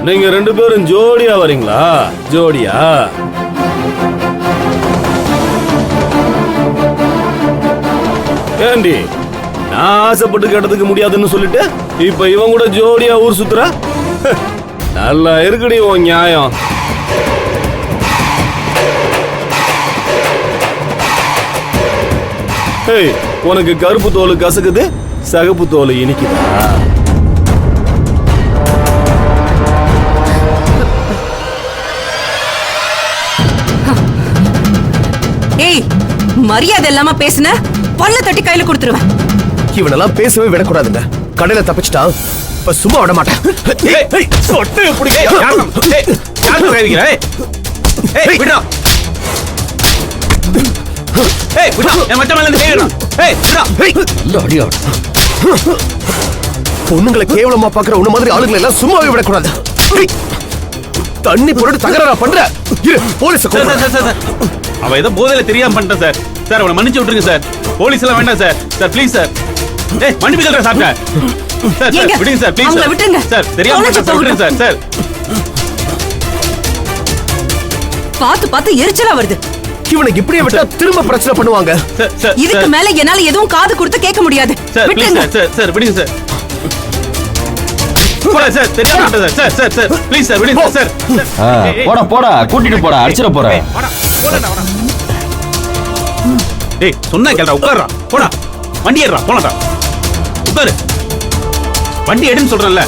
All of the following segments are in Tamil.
நீங்க 2 பேரும் ஜோடியா வரீங்களா? ஜோடியா? ஏண்டி நான் ஆசைப்பட்டு கேட்டதுக்கு முடியாதுன்னு சொல்லிட்டு இப்ப இவன் கூட ஜோடியா ஊர் சுத்துற? நல்லா இருக்குடி உன் நியாயம். ஏய், உனக்கு கருப்பு தோல் கசக்குது, சகப்பு தோல் இனிக்குதா? ஏய், மரியாதை இல்லாம பேசுன பல்ல தட்டி கையில கொடுத்துருவேன். இவனெல்லாம் பேசவே விடக்கூடாதுங்க. கடையில தப்பிச்சிட்டா இப்ப சும்மா விட மாட்டேன். பொண்ணுங்களை கேவலமா பாக்குற உன்ன மாதிரி ஆளுங்களை எல்லாம் சும்மாவே விடக்கூடாது. தண்ணி போட்டு தகராறா பண்ற. போலீஸ் அவ ஏதோ போதையில தெரியாம பண்ணிட்டேன் சார். சார் அவனை மன்னிச்சு விட்டுருங்க சார். போலீஸ் எல்லாம் வேண்டாம் சார். Sir please sir. மன்னிப்பு கேட்கறேன் சாப்பிட்டேன். சார் சார் விடுங்க சார் ப்ளீஸ் சார். விட்டுருங்க சார். தெரியாம விட்டுருங்க சார். சார் பார்த்து எரிச்சலா வருது. இவனுக்கு இப்படியே விட்டா திரும்ப பிரச்சனை பண்ணுவாங்க. இதுக்கு மேல என்னால எதுவும் காது கொடுத்து கேட்க முடியாது. Sir please sir. சார் விடுங்க சார். போடா சார். தெரியாம விட்டேன் sir. Sir sir please sir விடுங்க சார். போடா கூட்டிட்டு போடா, அடிச்சிர போறேன். டேய் சொன்னா கேளுடா, உட்கார்றா. போடா வண்டி ஏறா, போடா. உட்காரு. வண்டி எடுன்னு சொல்றேன்ல.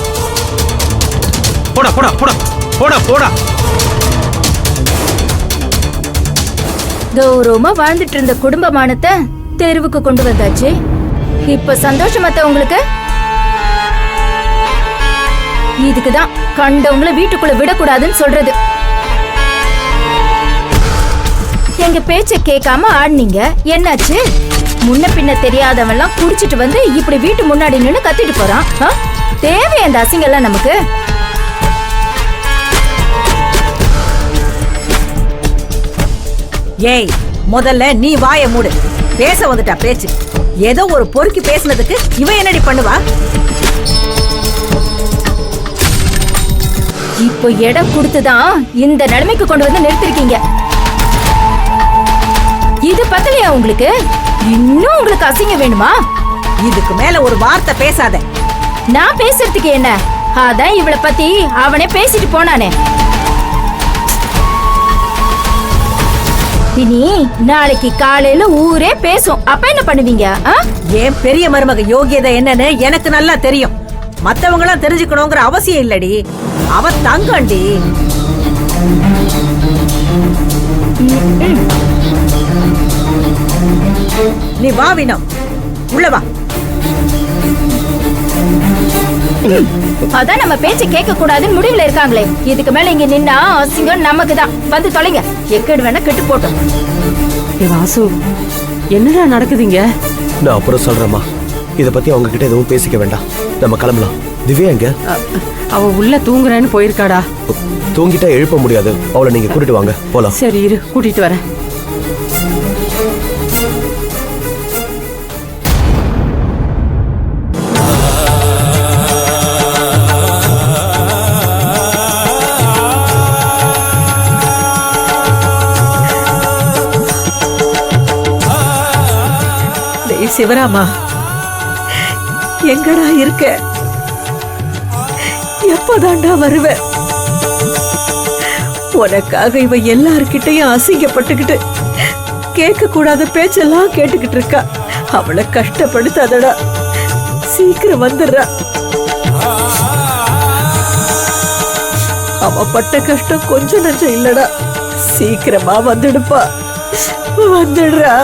போடா போடா போடா போடா போடா. கௌரவமா வாழ்ந்துட்டு இருந்த குடும்பமானத்தை தெருவுக்கு கொண்டு வந்தாச்சு. இப்ப சந்தோஷமாத்த உங்களுக்கு? இதுக்குதான் கண்டவங்களை வீட்டுக்குள்ள விடக்கூடாதுன்னு சொல்றது. எங்க பேச்ச கேட்காம ஆடுனீங்க, என்னாச்சு? முன்ன பின்ன தெரியாதவெல்லாம் குடிச்சிட்டு வந்து இப்படி வீட்டு முன்னாடி நின்னு கத்திட்டு போறான். தேவை அந்த அசிங்கெல்லாம் நமக்கு? ஏய், முதல்ல நீ வாய மூடு. பேச வந்துட்டா பேச்சு. ஏதோ ஒரு பொறுக்கி பேசுனதுக்கு இவ என்னடி பண்ணுவா? இப்போ இடம் கொடுத்துதான் இந்த நிலைமைக்கு கொண்டு வந்து நிறுத்திருக்கீங்க. இது பத்தலையா உங்களுக்கு? இன்னும் உங்களுக்கு அசிங்கம் வேணுமா? இதுக்கு மேல ஒரு வார்த்தை பேசாத. நான் பேசுறதுக்கு என்ன? அதான் இவளை பத்தி அவனே பேசிட்டு போனானே. இனி நாளைக்கு காலையில ஊரே பேசும். அப்ப என்ன பண்ணுவீங்க? ஏன் பெரிய மருமக யோகியதை என்னன்னு எனக்கு நல்லா தெரியும். மத்தவங்க எல்லாம் தெரிஞ்சுக்கணுங்கிற அவசியம் இல்லடி. அவ தங்கண்டி. நீ வா வினம், உள்ள வா. அதான் நம்ம பேச்ச கேட்க கூடாதுன்னு முடிவுல இருக்காங்களே. இதுக்கு மேல இங்க நின்னா அசிங்கம் நமக்கு தான். வந்து தொலைங்க. எக்கடு வேணா கெட்டு போட்டோம். வாசு, என்னடா நடக்குதுங்க? நான் அப்புறம் சொல்றேம்மா. இத பத்தி அவங்க கிட்ட எதுவும் பேசிக்க வேண்டாம். நம்ம கிளம்பலாம். திவ்யா எங்க? அவ உள்ள தூங்குறேன்னு போயிருக்காடா. தூங்கிட்டா எழுப்ப முடியாது. அவளை நீங்க கூட்டிட்டு வாங்க, போலாம். சரி இரு, கூட்டிட்டு வரேன். சிவராமா, எங்கடா இருக்க? எப்பதாண்டா வருவ? உனக்காக இவ எல்லார்கிட்டையும் அசிங்கப்பட்டுக்கிட்டு கேட்க கூடாத பேச்செல்லாம் கேட்டுக்கிட்டு இருக்கா. அவளை கஷ்டப்படுத்தாதடா. சீக்கிரம் வந்துடுறா. அவ பட்ட கஷ்டம் கொஞ்சம் நஞ்சம் இல்லடா. சீக்கிரமா வந்துடுப்பா. வந்துடுறா.